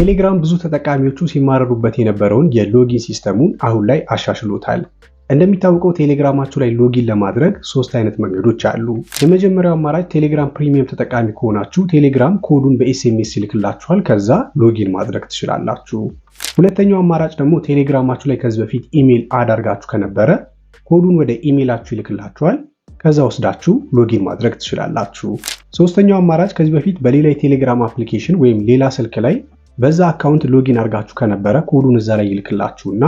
ቴሌግራም ብዙ ተጠቃሚዎቹ ሲማረሩበት የነበረውን የሎጊን ሲስተሙን አሁን ላይ አሻሽሎታል። እንደሚታወቀው ቴሌግራማችሁ ላይ ሎጊን ለማድረግ 3 አይነት መንገዶች አሉ። የመጀመሪያው አማራጭ ቴሌግራም ፕሪሚየም ተጠቃሚ ከሆናችሁ ቴሌግራም ኮዱን በኤስኤምኤስ ይልክላችኋል፣ ከዛ ሎጊን ማድረግ ትችላላችሁ። ሁለተኛው አማራጭ ደግሞ ቴሌግራማችሁ ላይ ከዚህ በፊት ኢሜል አድርጋችሁ ከነበረ ኮዱን ወደ ኢሜላችሁ ይልክላችኋል፣ ከዛ ወስዳችሁ ሎጊን ማድረግ ትችላላችሁ። ሶስተኛው አማራጭ ከዚህ በፊት በሌላ የቴሌግራም አፕሊኬሽን ወይም ሌላ ስልክ ላይ በዛ አካውንት ሎጊን አድርጋችሁ ከነበረ ኮዱን እዛ ላይ ይልክላችሁና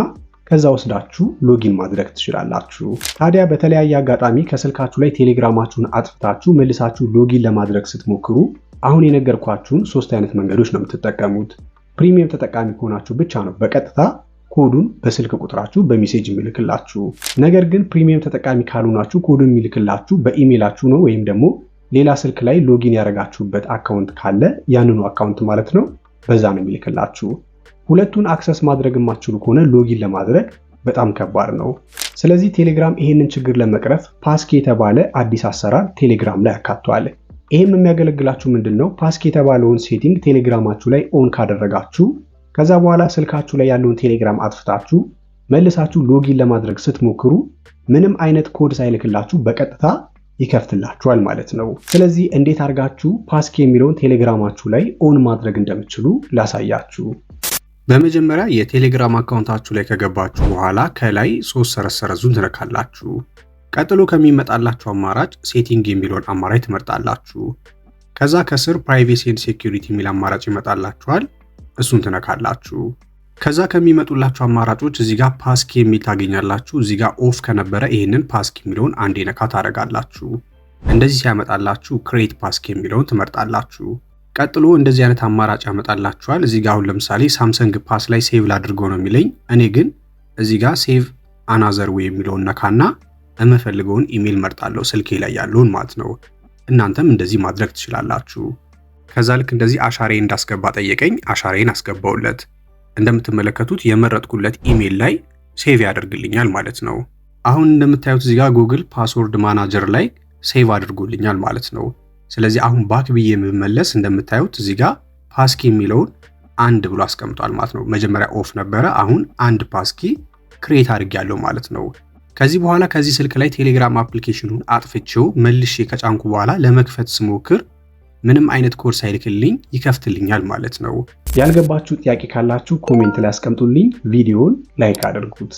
ከዛ ወስዳችሁ ሎጊን ማድረግ ትችላላችሁ። ታዲያ በተለያየ አጋጣሚ ከስልካችሁ ላይ ቴሌግራማችሁን አጥፍታችሁ መልሳችሁ ሎጊን ለማድረግ ስትሞክሩ አሁን የነገርኳችሁን 3 አይነት መንገዶች ነው የምትጠቀሙት። ፕሪሚየም ተጠቃሚ ከሆናችሁ ብቻ ነው በቀጥታ ኮዱን በስልክ ቁጥራችሁ በሜሴጅ የሚልክላችሁ። ነገር ግን ፕሪሚየም ተጠቃሚ ካልሆናችሁ ኮዱን የሚልክላችሁ በኢሜላችሁ ነው፣ ወይም ደግሞ ሌላ ስልክ ላይ ሎጊን ያደረጋችሁበት አካውንት ካለ ያንኑ አካውንት ማለት ነው፣ በዛ ነው የሚልክላችሁ። ሁለቱን አክሰስ ማድረግ የማትችሉ ከሆነ ሎጊን ለማድረግ በጣም ከባድ ነው። ስለዚህ ቴሌግራም ይሄንን ችግር ለመቅረፍ ፓስኪ የተባለ አዲስ አሰራር ቴሌግራም ላይ አካቷል። ይሄም የሚያገለግላችሁ ምንድነው? ፓስኪ የተባለውን ሴቲንግ ቴሌግራማችሁ ላይ ኦን ካደረጋችሁ ከዛ በኋላ ስልካችሁ ላይ ያለውን ቴሌግራም አጥፍታችሁ መልሳችሁ ሎጊን ለማድረግ ስትሞክሩ ምንም አይነት ኮድ ሳይልክላችሁ በቀጥታ ይከፍትላችኋል ማለት ነው። ስለዚህ እንዴት አድርጋችሁ ፓስኪ የሚለውን ቴሌግራማችሁ ላይ ኦን ማድረግ እንደምትችሉ ላሳያችሁ። በመጀመሪያ የቴሌግራም አካውንታችሁ ላይ ከገባችሁ በኋላ ከላይ 3 ሰረዙን ትነካላችሁ። ቀጥሎ ከሚመጣላችሁ አማራጭ ሴቲንግ የሚለውን አማራጭ ትመርጣላችሁ። ከዛ ከስር ፕራይቬሲ ኤንድ ሴኩሪቲ የሚል አማራጭ ይመጣላችኋል። እሱን ትነካላችሁ። ከዛ ከሚመጡላችሁ አማራጮች እዚህ ጋር ፓስኪ የሚል ታገኛላችሁ። እዚህ ጋር ኦፍ ከነበረ ይሄንን ፓስኪ የሚለውን አንዴ ነካ ታደርጋላችሁ። እንደዚህ ሲያመጣላችሁ ክሬት ፓስኪ የሚለውን ትመርጣላችሁ። ቀጥሎ እንደዚህ አይነት አማራጭ ያመጣላችኋል። እዚህ ጋር አሁን ለምሳሌ ሳምሰንግ ፓስ ላይ ሴቭ ላድርገው ነው የሚለኝ። እኔ ግን እዚህ ጋር ሴቭ አናዘር ዌይ የሚለውን ነካና የምፈልገውን ኢሜል መርጣለሁ፣ ስልኬ ላይ ያለውን ማለት ነው። እናንተም እንደዚህ ማድረግ ትችላላችሁ። ከዛ ልክ እንደዚህ አሻሬ እንዳስገባ ጠየቀኝ። አሻሬን አስገባውለት። እንደምትመለከቱት የመረጥኩለት ኢሜል ላይ ሴቭ ያደርግልኛል ማለት ነው። አሁን እንደምታዩት እዚህ ጋር ጉግል ፓስወርድ ማናጀር ላይ ሴቭ አድርጎልኛል ማለት ነው። ስለዚህ አሁን ባክ ብዬ የምመለስ እንደምታዩት እዚህ ጋር ፓስኪ የሚለውን 1 ብሎ አስቀምጧል ማለት ነው። መጀመሪያ ኦፍ ነበረ፣ አሁን 1 ፓስኪ ክሬት አድርጌያለሁ ማለት ነው። ከዚህ በኋላ ከዚህ ስልክ ላይ ቴሌግራም አፕሊኬሽኑን አጥፍቼው መልሼ ከጫንኩ በኋላ ለመክፈት ስሞክር ምንም አይነት ኮድ ሳይልክልኝ ይከፍትልኛል ማለት ነው። ያልገባችሁ ጥያቄ ካላችሁ ኮሜንት ላይ አስቀምጡልኝ። ቪዲዮውን ላይክ አድርጉት።